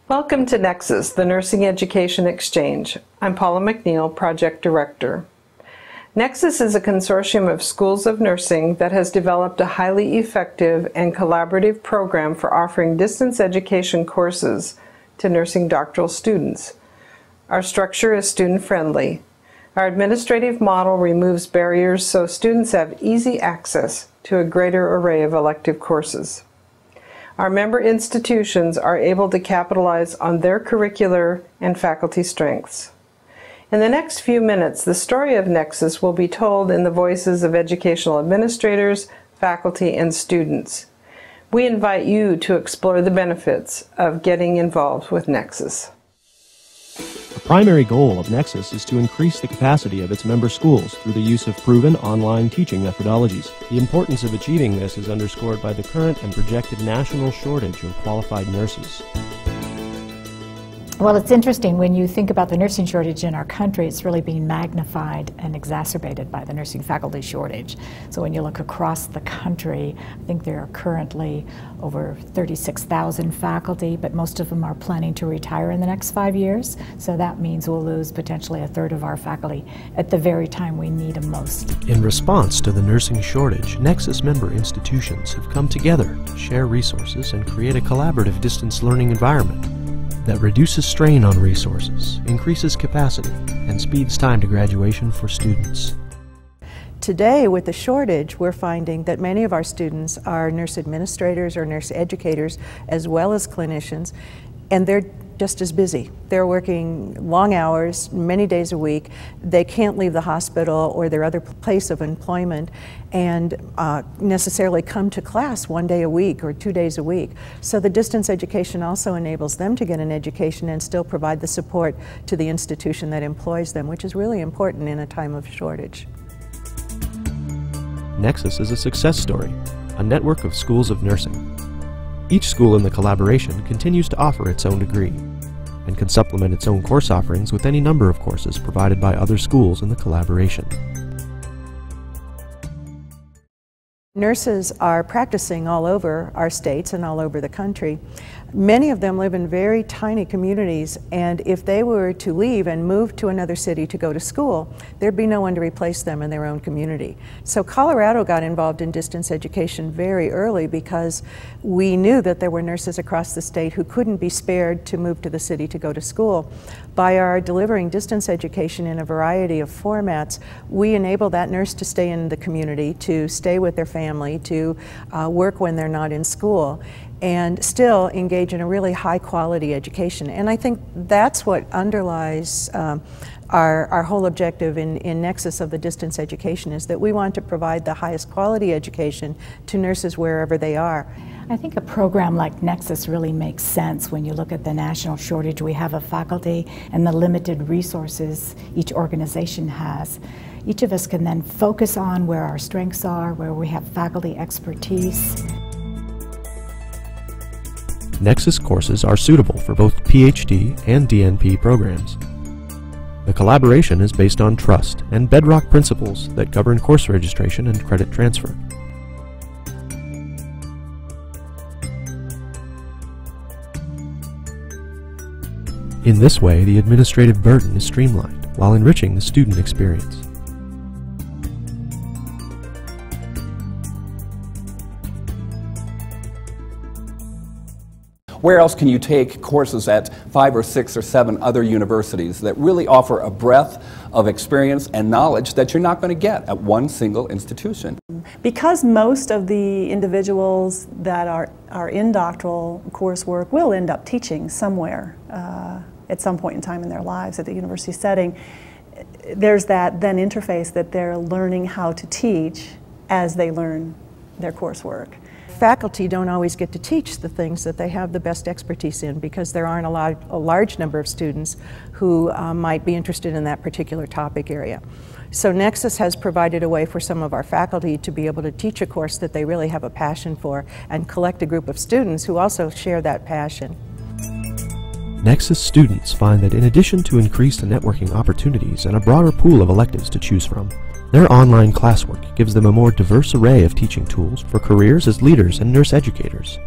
Welcome to NEXus, the Nursing Education Exchange. I'm Paula McNeil, Project Director. NEXus is a consortium of schools of nursing that has developed a highly effective and collaborative program for offering distance education courses to nursing doctoral students. Our structure is student-friendly. Our administrative model removes barriers so students have easy access to a greater array of elective courses. Our member institutions are able to capitalize on their curricular and faculty strengths. In the next few minutes, the story of NEXus will be told in the voices of educational administrators, faculty, and students. We invite you to explore the benefits of getting involved with NEXus. The primary goal of NEXus is to increase the capacity of its member schools through the use of proven online teaching methodologies. The importance of achieving this is underscored by the current and projected national shortage of qualified nurses. Well, it's interesting when you think about the nursing shortage in our country, it's really being magnified and exacerbated by the nursing faculty shortage. So when you look across the country, I think there are currently over 36,000 faculty, but most of them are planning to retire in the next 5 years. So that means we'll lose potentially a third of our faculty at the very time we need them most. In response to the nursing shortage, NEXus member institutions have come together to share resources and create a collaborative distance learning environment that reduces strain on resources, increases capacity, and speeds time to graduation for students. Today, with the shortage, we're finding that many of our students are nurse administrators or nurse educators as well as clinicians, and they're just as busy. They're working long hours, many days a week. They can't leave the hospital or their other place of employment and necessarily come to class 1 day a week or 2 days a week. So the distance education also enables them to get an education and still provide the support to the institution that employs them, which is really important in a time of shortage. NEXus is a success story, a network of schools of nursing. Each school in the collaboration continues to offer its own degree and can supplement its own course offerings with any number of courses provided by other schools in the collaboration. Nurses are practicing all over our states and all over the country. Many of them live in very tiny communities, and if they were to leave and move to another city to go to school, there'd be no one to replace them in their own community. So Colorado got involved in distance education very early because we knew that there were nurses across the state who couldn't be spared to move to the city to go to school. By our delivering distance education in a variety of formats, we enable that nurse to stay in the community, to stay with their family, to work when they're not in school, and still engage in a really high quality education. And I think that's what underlies our whole objective in NEXus of the distance education, is that we want to provide the highest quality education to nurses wherever they are. I think a program like NEXus really makes sense when you look at the national shortage we have of faculty and the limited resources each organization has. Each of us can then focus on where our strengths are, where we have faculty expertise. NEXus courses are suitable for both PhD and DNP programs. The collaboration is based on trust and bedrock principles that govern course registration and credit transfer. In this way, the administrative burden is streamlined while enriching the student experience. Where else can you take courses at 5 or 6 or 7 other universities that really offer a breadth of experience and knowledge that you're not going to get at one single institution? Because most of the individuals that are in doctoral coursework will end up teaching somewhere at some point in time in their lives at the university setting, there's that then interface that they're learning how to teach as they learn their coursework. Faculty don't always get to teach the things that they have the best expertise in because there aren't a large number of students who might be interested in that particular topic area. So NEXus has provided a way for some of our faculty to be able to teach a course that they really have a passion for and collect a group of students who also share that passion. NEXus students find that in addition to increased networking opportunities and a broader pool of electives to choose from, their online classwork gives them a more diverse array of teaching tools for careers as leaders and nurse educators.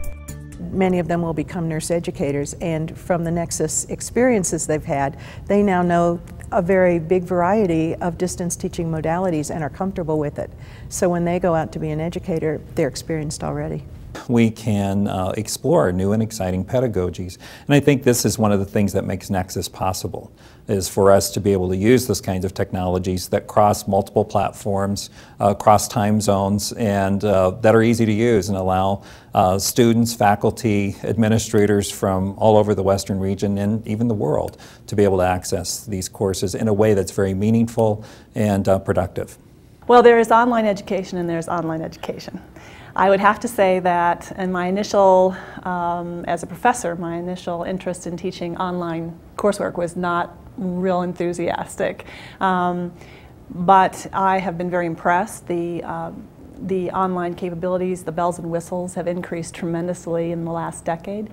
many of them will become nurse educators, and from the NEXus experiences they've had, they now know a very big variety of distance teaching modalities and are comfortable with it. So when they go out to be an educator, they're experienced already. We can explore new and exciting pedagogies. And I think this is one of the things that makes NEXus possible, is for us to be able to use this kinds of technologies that cross multiple platforms, cross time zones, and that are easy to use and allow students, faculty, administrators from all over the Western region and even the world to be able to access these courses in a way that's very meaningful and productive. Well, there is online education and there's online education. I would have to say that in my initial, as a professor, my initial interest in teaching online coursework was not real enthusiastic. But I have been very impressed. The online capabilities, the bells and whistles have increased tremendously in the last decade.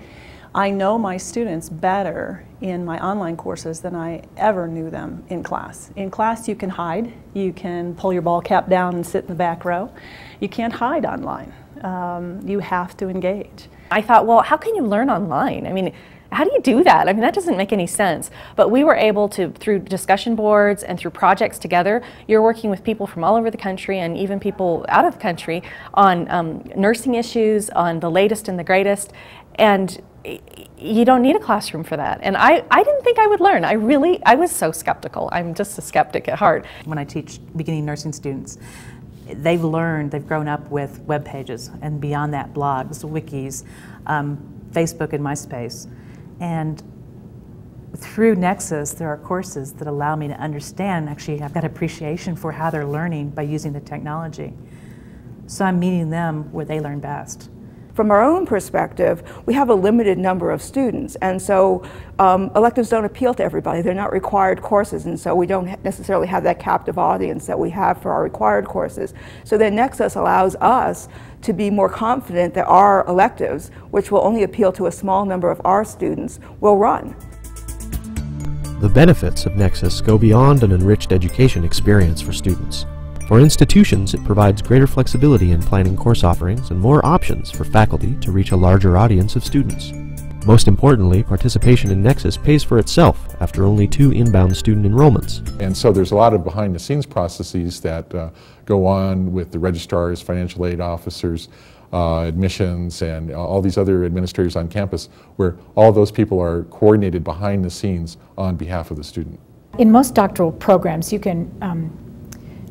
I know my students better in my online courses than I ever knew them in class. In class you can hide, you can pull your ball cap down and sit in the back row. You can't hide online. You have to engage. I thought, well, how can you learn online? I mean, how do you do that? I mean, that doesn't make any sense. But we were able to, through discussion boards and through projects together, you're working with people from all over the country and even people out of the country on nursing issues, on the latest and the greatest. And you don't need a classroom for that. And I didn't think I would learn. I was so skeptical. I'm just a skeptic at heart. When I teach beginning nursing students, they've grown up with web pages, and beyond that, blogs, wikis, Facebook and MySpace. And through NEXus, there are courses that allow me to understand, actually, I've got appreciation for how they're learning by using the technology. So I'm meeting them where they learn best. From our own perspective, we have a limited number of students, and so electives don't appeal to everybody. They're not required courses, and so we don't necessarily have that captive audience that we have for our required courses. So then NEXus allows us to be more confident that our electives, which will only appeal to a small number of our students, will run. The benefits of NEXus go beyond an enriched education experience for students. For institutions, it provides greater flexibility in planning course offerings and more options for faculty to reach a larger audience of students. Most importantly, participation in NEXus pays for itself after only 2 inbound student enrollments. And so there's a lot of behind-the-scenes processes that go on with the registrars, financial aid officers, admissions, and all these other administrators on campus, where all those people are coordinated behind the scenes on behalf of the student. In most doctoral programs, you can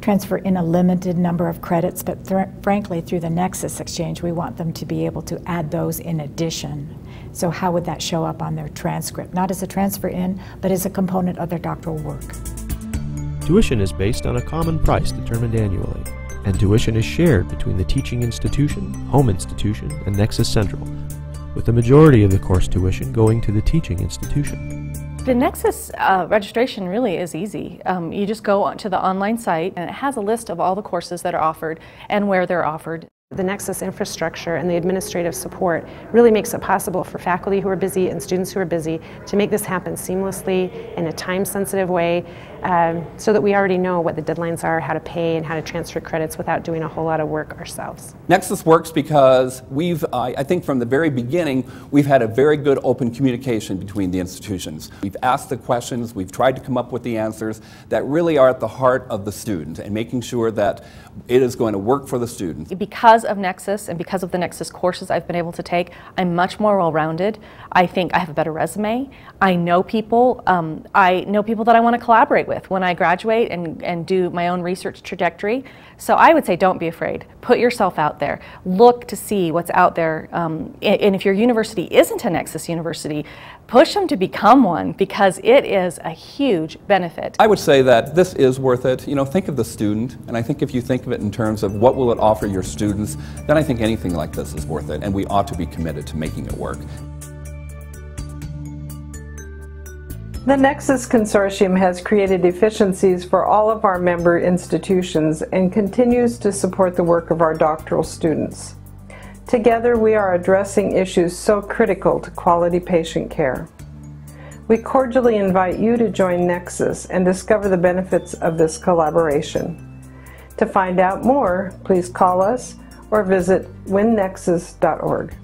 transfer in a limited number of credits, but frankly, through the NEXus Exchange, we want them to be able to add those in addition. So how would that show up on their transcript? Not as a transfer in, but as a component of their doctoral work. Tuition is based on a common price determined annually, and tuition is shared between the teaching institution, home institution, and NEXus Central, with the majority of the course tuition going to the teaching institution. The NEXus registration really is easy. You just go onto the online site and it has a list of all the courses that are offered and where they're offered. The NEXus infrastructure and the administrative support really makes it possible for faculty who are busy and students who are busy to make this happen seamlessly in a time-sensitive way so that we already know what the deadlines are, how to pay, and how to transfer credits without doing a whole lot of work ourselves. NEXus works because I think from the very beginning, we've had a very good open communication between the institutions. We've asked the questions, we've tried to come up with the answers that really are at the heart of the student and making sure that it is going to work for the student. Because of NEXus and because of the NEXus courses I've been able to take, I'm much more well-rounded. I think I have a better resume. I know people that I want to collaborate with when I graduate and do my own research trajectory. So I would say don't be afraid. Put yourself out there. Look to see what's out there. And if your university isn't a NEXus university, push them to become one because it is a huge benefit. I would say that this is worth it. You know, think of the student, and I think if you think of it in terms of what will it offer your students, then I think anything like this is worth it, and we ought to be committed to making it work. The NEXus Consortium has created efficiencies for all of our member institutions and continues to support the work of our doctoral students. Together, we are addressing issues so critical to quality patient care. We cordially invite you to join NEXus and discover the benefits of this collaboration. To find out more, please call us or visit winnexus.org.